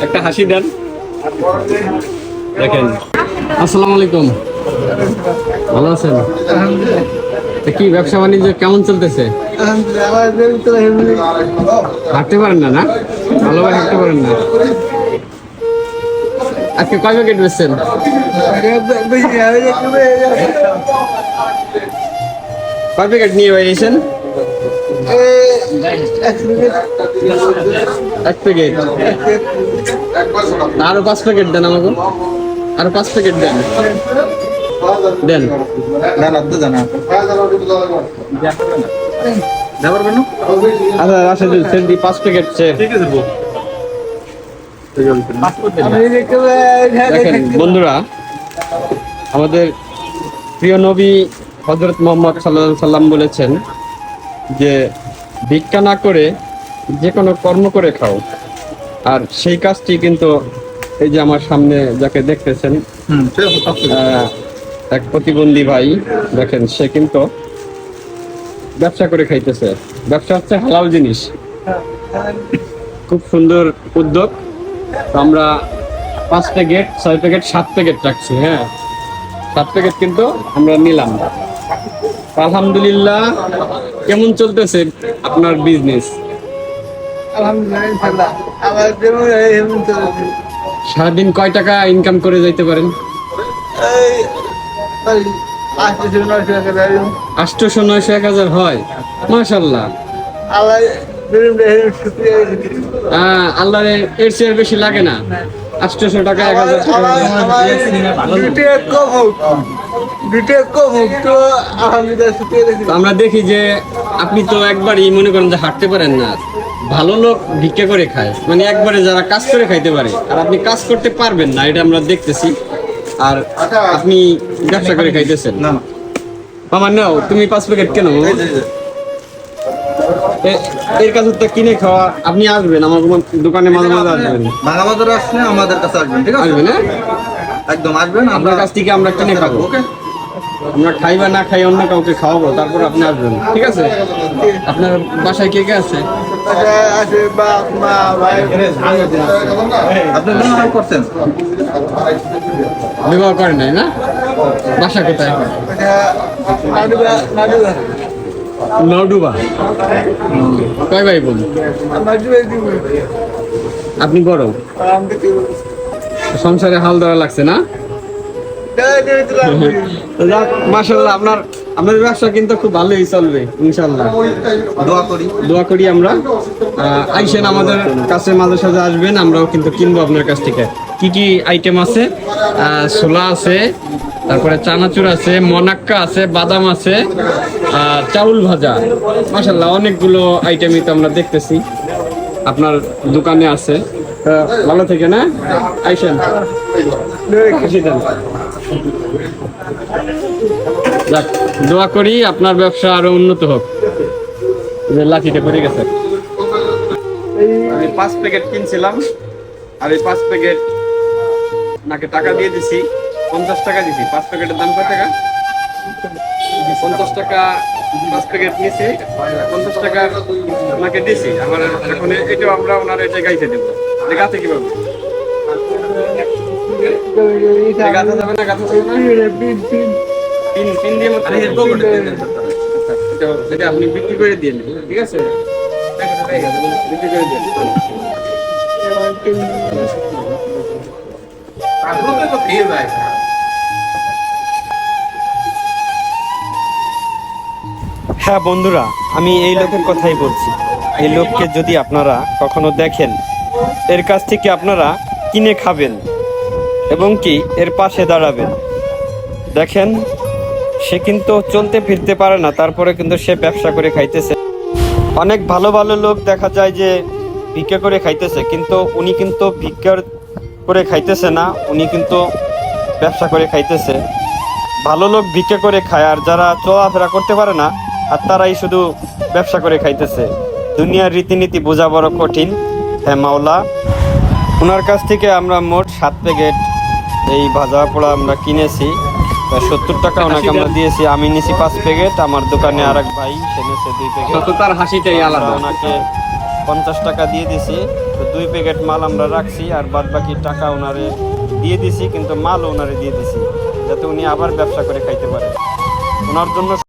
একটা হাসি দেন। দেখেন, আসসালামু আলাইকুম, ভালো আছেন? কি ব্যবসা বাণিজ্য কেমন চলতেছে? হাঁটতে পারেন না? না, ভালোভাবে হাঁটতে পারেন না। আজকে কয় প্যাকেট বেচছেন? কয় প্যাকেট নিয়ে বেরিয়েছেন? এক প্যাকেট। আরো 5 প্যাকেট দেন আমাকে, আরো 5 প্যাকেট দেন। দেন আচ্ছা, 5 প্যাকেট। দেখেন বন্ধুরা, আমাদের প্রিয় নবী হযরত মুহাম্মদ সাল্লাল্লাহু আলাইহি সাল্লাম বলেছেন যে ভিক্ষা না করে যে কোনো কর্ম করে খাও। আর সেই কাজটি কিন্তু এই যে আমার সামনে যাকে দেখতেছেন, এক প্রতিবন্ধী ভাই, দেখেন সে কিন্তু ব্যবসা করে খাইতেছে। ব্যবসা হচ্ছে হালাল জিনিস, খুব সুন্দর উদ্যোগ। তো আমরা 5 প্যাকেট, 6 প্যাকেট, 7 প্যাকেট রাখছি। হ্যাঁ, 7 প্যাকেট কিন্তু আমরা নিলাম। আলহামদুলিল্লাহ। কেমন চলতেছে আপনার বিজনেস? সারাদিন কয় টাকা ইনকাম করে যাইতে পারেন? 800-900 1000 হয়? মাশাআল্লাহ। আল্লাহ এর চেয়ে বেশি লাগে না। 800 টাকা 1000 আমরা দেখি যে আপনি তো একবারই মনে করেন যে হাঁটতে পারেন না। ভালো লোক ভিক্ষা করে খায়, মানে একবারে যারা কাজ করে খাইতে পারে, আর আপনি কাজ করতে পারবেন না, এটা আমরা দেখতেছি। আর আপনি ব্যবসা করে খাইতেছেন। মামা নাও, তুমি 5 প্যাকেট কেন? এর কাছে তো কিনে খাওয়া। আপনি আসবেন আমার দোকানে, মাঝে মাঝে আসবেন। ভাঙা বাজারে আসলে আমাদের কাছে আসবেন, ঠিক আছে? আসবেন, হ্যাঁ একদম আসবেন। আপনার কাছ থেকে আমরা কিনে খাবো। ওকে, আমরা খাই বা না খাই অন্য কাউকে খাওয়াবো, তারপর আপনি আসবেন, ঠিক আছে? আপনার বাসায় কে কে আছে? আপনি বিবাহ করছেন? বিবাহ করেন নাই না? বাসা কোথায়? নডুবা। কয় ভাই বোন? আপনি বড়? সংসারে হাল ধরা লাগছে না? মাশাআল্লাহ, আপনাদের ব্যবসা কিন্তু খুব ভালোই চলবে ইনশাআল্লাহ। দোয়া করি আমরা। আইসেন আমাদের কাছে, মাঝে সাঝে আসবেন, আমরাও কিন্তু কিনবো আপনার কাছ থেকে। কি কি আইটেম আছে? ছোলা আছে, তারপরে চানাচুর আছে, মনাক্কা আছে, বাদাম আছে, চাউল ভাজা। মাশাআল্লাহ, অনেকগুলো আইটেমই তো আমরা দেখতেছি আপনার দোকানে আছে। ভালো থেকে না, আইসেন, খুশি দেন। যাক, দোয়া করি আপনার ব্যবসা আরো উন্নত হোক। যে লাঠিটা পড়ে গেছে। আমি 5 প্যাকেট কিনছিলাম, আর এই 5 প্যাকেট নাকে টাকা দিয়ে দিছি। 50 টাকা দিছি। 5 প্যাকেটের দাম কত টাকা? 50 টাকা 5 প্যাকেট নিয়েছি। 50 টাকা ওনাকে দিছি। আমার এখন এটাও আমরা ওনার এটা গাইতে দেবো। গাছে কিভাবে গাছা যাবে না? গাছা যাবে না? পিন দিয়ে এটা আপনি বিক্রি করে দিয়ে নেবেন, ঠিক আছে? বিক্রি করে দিয়ে হ্যাঁ বন্ধুরা, আমি এই লোকের কথাই বলছি। এই লোককে যদি আপনারা কখনো দেখেন, এর কাছ থেকে আপনারা কিনে খাবেন এবং কি এর পাশে দাঁড়াবেন। দেখেন, সে কিন্তু চলতে ফিরতে পারে না, তারপরে কিন্তু সে ব্যবসা করে খাইতেছে। অনেক ভালো ভালো লোক দেখা যায় যে ভিক্ষা করে খাইতেছে, কিন্তু উনি কিন্তু ভিক্ষা করে খাইতেছে না, উনি কিন্তু ব্যবসা করে খাইতেছে। ভালো লোক ভিক্ষা করে খায়, আর যারা চলাফেরা করতে পারে না, আর তারাই শুধু ব্যবসা করে খাইতেছে। দুনিয়ার রীতিনীতি বোঝা বড় কঠিন। হ্যাঁ মাওলা, ওনার কাছ থেকে আমরা মোট 7 প্যাকেট এই ভাজা পোড়া আমরা কিনেছি। 70 টাকা ওনাকে আমরা দিয়েছি। আমি নিয়েছি 5 প্যাকেট, আমার দোকানে আরেক ভাই সে নিয়েছে 2 প্যাকেট। তার হাসিটাই আলাদা। ওনাকে 50 টাকা দিয়ে দিছি। তো 2 প্যাকেট মাল আমরা রাখছি, আর বাদ বাকি টাকা ওনারে দিয়ে দিছি, কিন্তু মাল ওনারে দিয়ে দিছি যাতে উনি আবার ব্যবসা করে খাইতে পারে। ওনার জন্য